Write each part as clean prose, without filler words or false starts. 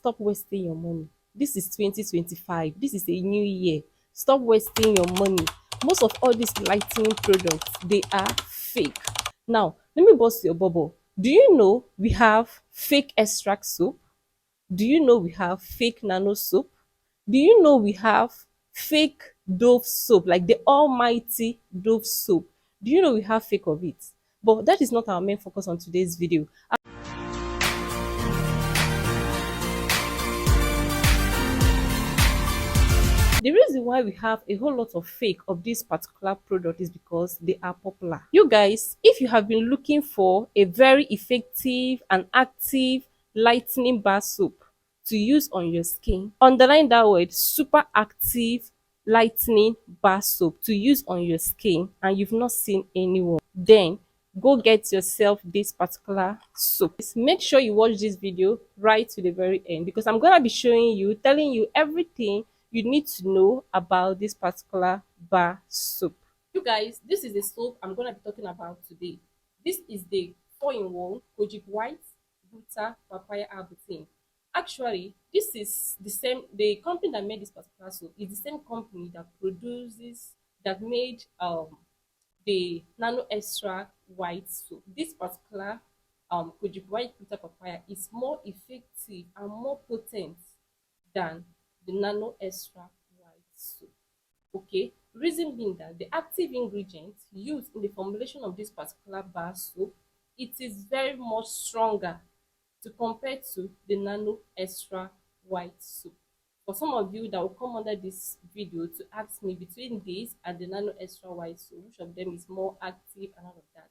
stop wasting your money. This is 2025. This is a new year. Stop wasting your money. Most of all these lightening products, they are fake. Now, let me bust your bubble. Do you know we have fake extract soap? Do you know we have fake nano soap? Do you know we have fake Dove soap, like the almighty Dove soap? Do you know we have fake of it? But that is not our main focus on today's video. The reason why we have a whole lot of fake of this particular product is because they are popular. You guys, if you have been looking for a very effective and active lightening bar soap to use on your skin, underline that word, super active lightening bar soap to use on your skin, and you've not seen anyone, then go get yourself this particular soap. Make sure you watch this video right to the very end, because I'm gonna be showing you, telling you everything you need to know about this particular bar soap. You guys, this is the soap I'm gonna be talking about today. This is the 4-in-1 Kojic White Gluta PAPAYA Arbutin. Actually, this is the company that made this particular soap is the same company that made the nano extra white soap. This particular Kojic White Gluta PAPAYA is more effective and more potent than the nano extra white soap. Okay, reason being that the active ingredients used in the formulation of this particular bar soap, it is very much stronger to compare to the nano extra white soap. For some of you that will come under this video to ask me between this and the nano extra white soap, which of them is more active and all of that,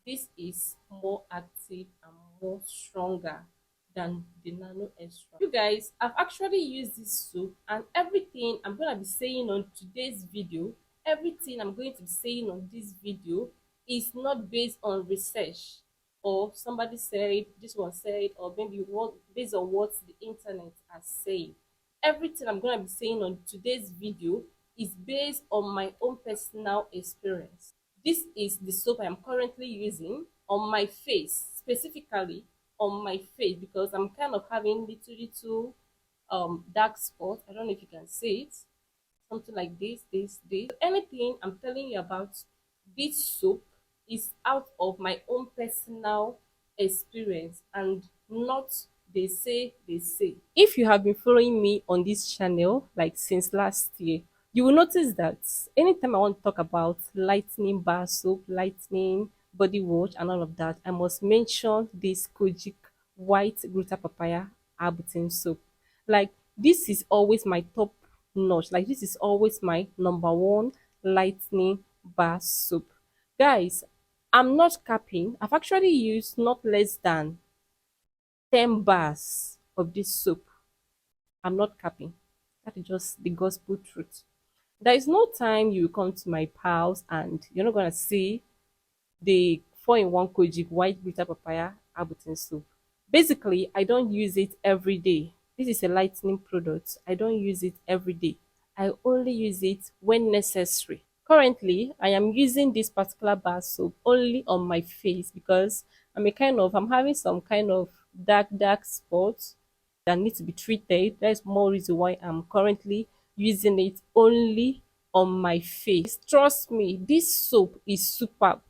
this is more active and more stronger than the nano extra. You guys, I've actually used this soap, and everything I'm going to be saying on today's video, everything I'm going to be saying on this video is not based on research or somebody said, this one said, or maybe based on what the internet has said. Everything I'm going to be saying on today's video is based on my own personal experience. This is the soap I am currently using on my face, specifically on my face, because I'm kind of having little dark spots. I don't know if you can see it, something like this. Anything I'm telling you about this soap is out of my own personal experience and not they say. If you have been following me on this channel like since last year, you will notice that anytime I want to talk about lightening bar soap, lightening body wash and all of that, I must mention this Kojic White Gluta PAPAYA Arbutin soap. Like, this is always my top notch. Like, this is always my #1 lightening bar soap. Guys, I'm not capping. I've actually used not less than 10 bars of this soap. I'm not capping. That is just the gospel truth. There is no time you come to my house and you're not gonna see the 4-in-1 Kojic White Gluta PAPAYA Arbutin soap. Basically, I don't use it every day. This is a lightening product. I don't use it every day. I only use it when necessary. Currently, I am using this particular bar soap only on my face because I'm having some kind of dark spots that need to be treated. That's more reason why I'm currently using it only on my face. Trust me, this soap is superb.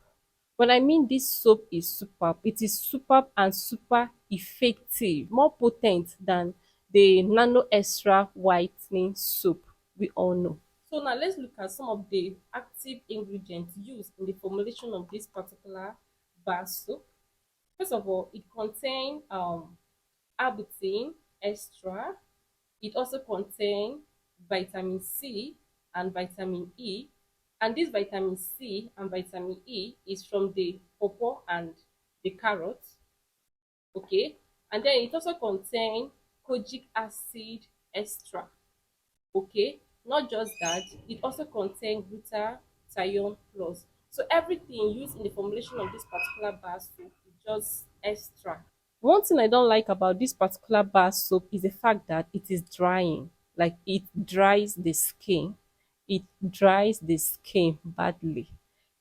When I mean this soap is superb, it is superb and super effective, more potent than the nano extra whitening soap we all know. So now let's look at some of the active ingredients used in the formulation of this particular bar soap. First of all, it contains arbutin extra. It also contains vitamin C and vitamin E, and this vitamin C and vitamin E is from the pawpaw and the carrot. Okay, and then it also contains Kojic Acid extra. Okay, not just that, it also contains Glutathione plus. So everything used in the formulation of this particular bar soap is just extra. One thing I don't like about this particular bar soap is the fact that it is drying. Like, it dries the skin. It dries the skin badly.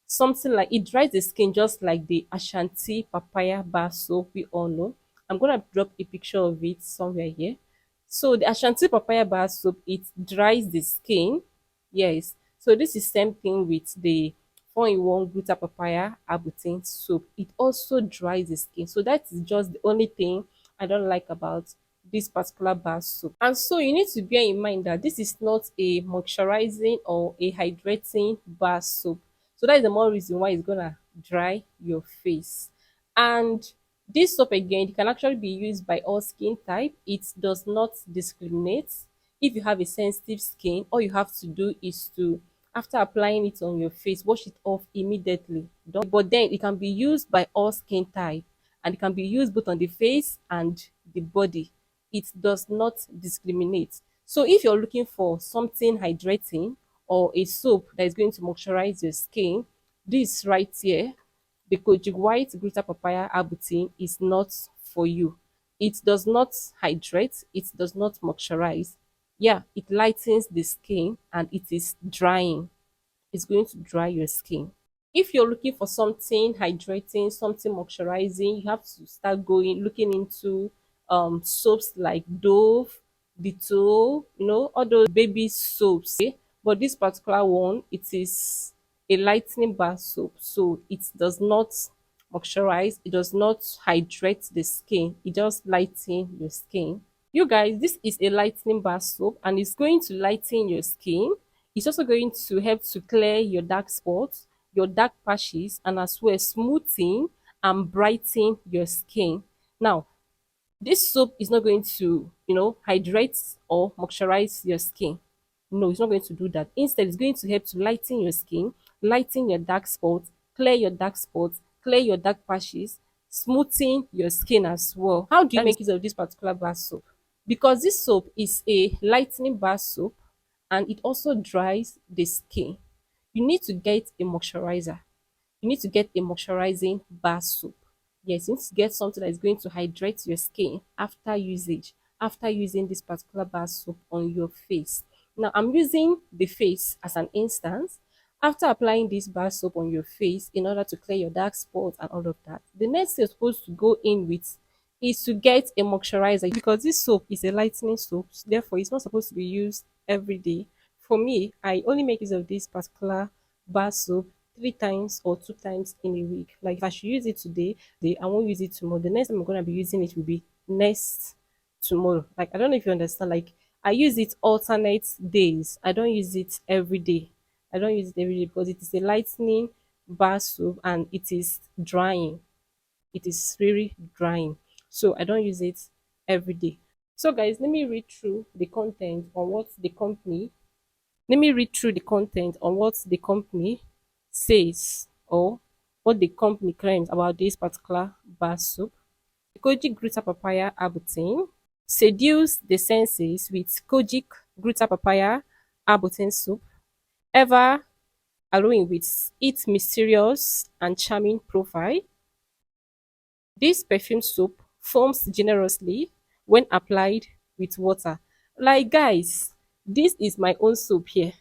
Something like it dries the skin just like the Ashanti papaya bar soap we all know. I'm gonna drop a picture of it somewhere here. So the Ashanti papaya bar soap, it dries the skin. Yes. So this is same thing with the 4-in-1 Gluta Papaya Arbutin soap. It also dries the skin. So that is just the only thing I don't like about this particular bar soap. And so you need to bear in mind that this is not a moisturizing or a hydrating bar soap. So that is the more reason why it's gonna dry your face. And this soap again, it can actually be used by all skin type. It does not discriminate. If you have a sensitive skin, all you have to do is to, after applying it on your face, wash it off immediately. But then it can be used by all skin type, and it can be used both on the face and the body. It does not discriminate. So if you're looking for something hydrating or a soap that is going to moisturize your skin, this right here, the Kojic White Gluta Papaya Arbutin, is not for you. It does not hydrate, it does not moisturize. Yeah, it lightens the skin and it is drying. It's going to dry your skin. If you're looking for something hydrating, something moisturizing, you have to start looking into soaps like Dove, Dettol, all those baby soaps. Okay? But this particular one, it is a lightening bar soap, so it does not moisturize, it does not hydrate the skin, it just lighten your skin. You guys, this is a lightening bar soap and it's going to lighten your skin. It's also going to help to clear your dark spots, your dark patches, and as well smoothing and brighten your skin. Now, this soap is not going to, hydrate or moisturize your skin. No, it's not going to do that. Instead, it's going to help to lighten your skin, lighten your dark spots, clear your dark patches, smoothing your skin as well. How do you make use of this particular bar soap? Because this soap is a lightening bar soap and it also dries the skin, you need to get a moisturizer. You need to get a moisturizing bar soap. Yes, you need to get something that is going to hydrate your skin after usage, after using this particular bar soap on your face. Now, I'm using the face as an instance. After applying this bar soap on your face in order to clear your dark spots and all of that, the next thing you're supposed to go in with is to get a moisturizer, because this soap is a lightening soap, therefore it's not supposed to be used every day. For me, I only make use of this particular bar soap 3 times or 2 times in a week. Like if I should use it today, I won't use it tomorrow. The next time I'm gonna be using it will be next tomorrow. Like I don't know if you understand. Like I use it alternate days. I don't use it every day. I don't use it every day because it is a lightening bar soap and it is drying. It is really drying. So I don't use it every day. So guys, let me read through the content on what the company says, or what the company claims about this particular bar soap. Kojic Gluta Papaya Arbutin. Seduce the senses with Kojic Gluta Papaya Arbutin soup, ever alluring with its mysterious and charming profile. This perfume soap foams generously when applied with water. Like guys, this is my own soap here.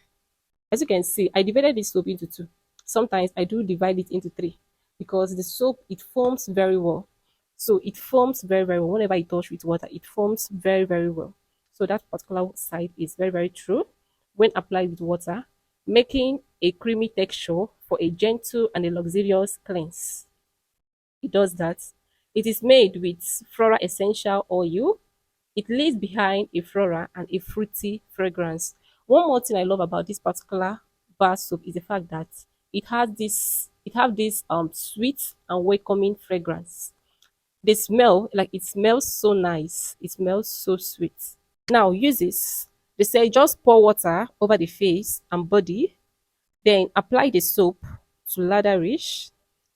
As you can see, I divided this soap into two. Sometimes I do divide it into three because the soap, it forms very well. So it forms very, very well. Whenever I touch with water, it forms very, very well. So that particular side is very, very true when applied with water, making a creamy texture for a gentle and a luxurious cleanse. It does that. It is made with flora essential oil. It leaves behind a flora and a fruity fragrance. One more thing I love about this particular bar soap is the fact that it have this sweet and welcoming fragrance. The smell, like it smells so nice. It smells so sweet. Now uses, they say just pour water over the face and body, then apply the soap to latherish,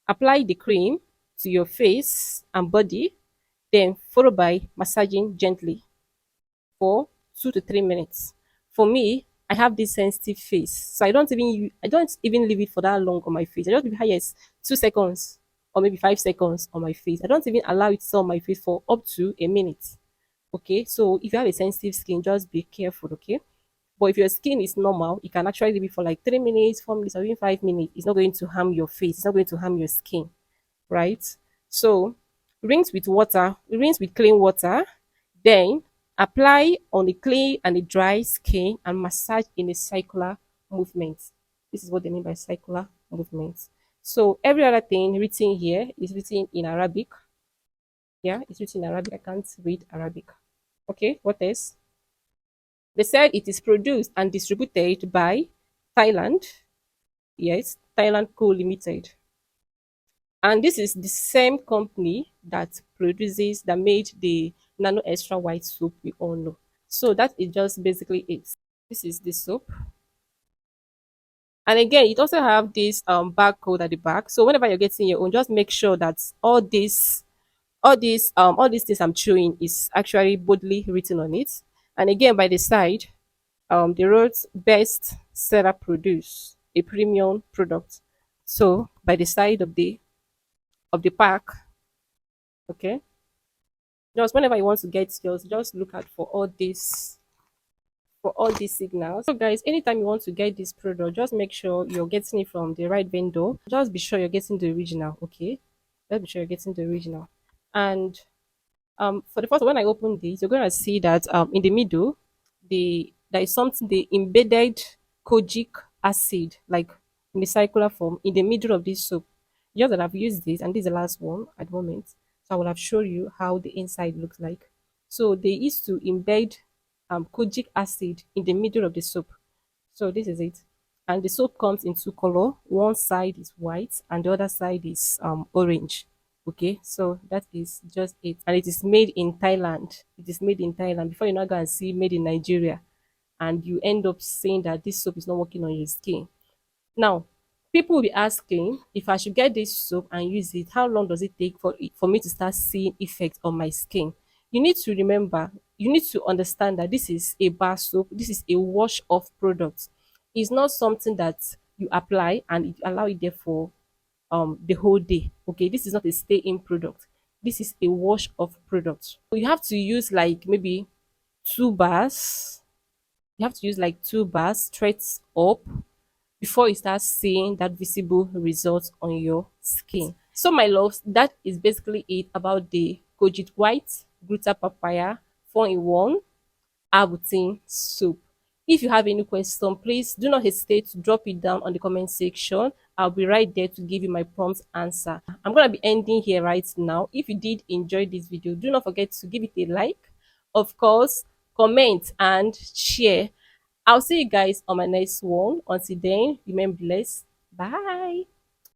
apply the cream to your face and body, then followed by massaging gently for 2 to 3 minutes. For me, I have this sensitive face, so I don't even leave it for that long on my face. I just leave it highest 2 seconds or maybe 5 seconds on my face. I don't even allow it to stay on my face for up to a minute. Okay, so if you have a sensitive skin, just be careful. Okay, but if your skin is normal, you can actually leave it for like 3 minutes, 4 minutes, or even 5 minutes. It's not going to harm your face. It's not going to harm your skin, right? So rinse with clean water, then Apply on a clean and a dry skin and massage in a circular movement. This is what they mean by circular movement. So every other thing written here is written in Arabic. Yeah, it's written in Arabic. I can't read Arabic. Okay, what else? They said it is produced and distributed by Thailand. Yes, Thailand Co Limited. And this is the same company that that made the Nano Extra White soap we all know. So that is just basically it. This is the soap. And again, it also have this barcode at the back. So whenever you're getting your own, just make sure that all these things I'm showing is actually boldly written on it. And again, by the side, they wrote best seller produce a premium product. So by the side of the pack, okay, just whenever you want to get yours, just look out for all these signals. So guys, anytime you want to get this product, just make sure you're getting it from the right vendor. Just be sure you're getting the original, okay? Just be sure you're getting the original. And for the first, when I open this, you're gonna see that in the middle, there is something, the embedded Kojic acid, like in the circular form, in the middle of this soap. Just that I've used this, and this is the last one at the moment. So I will have shown you how the inside looks like. So they used to embed kojic acid in the middle of the soap. So this is it. And the soap comes in two color. One side is white and the other side is orange. Okay, so that is just it. And it is made in Thailand. It is made in Thailand. Before you now go and see made in Nigeria, and you end up saying that this soap is not working on your skin. Now, people will be asking if I should get this soap and use it, how long does it take for me to start seeing effect on my skin? You need to remember, you need to understand that this is a bar soap, this is a wash off product. It's not something that you apply and it allow it there for the whole day. Okay, this is not a stay in product. This is a wash off product. So you have to use like maybe 2 bars. You have to use like 2 bars straight up before you start seeing that visible result on your skin. So my loves, that is basically it about the Kojic White Gluta Papaya 4-in-1 Arbutin soup. If you have any question, please do not hesitate to drop it down on the comment section. I'll be right there to give you my prompt answer. I'm going to be ending here right now. If you did enjoy this video, do not forget to give it a like, of course, comment and share. I'll see you guys on my next one. Until then, remain blessed. Bye.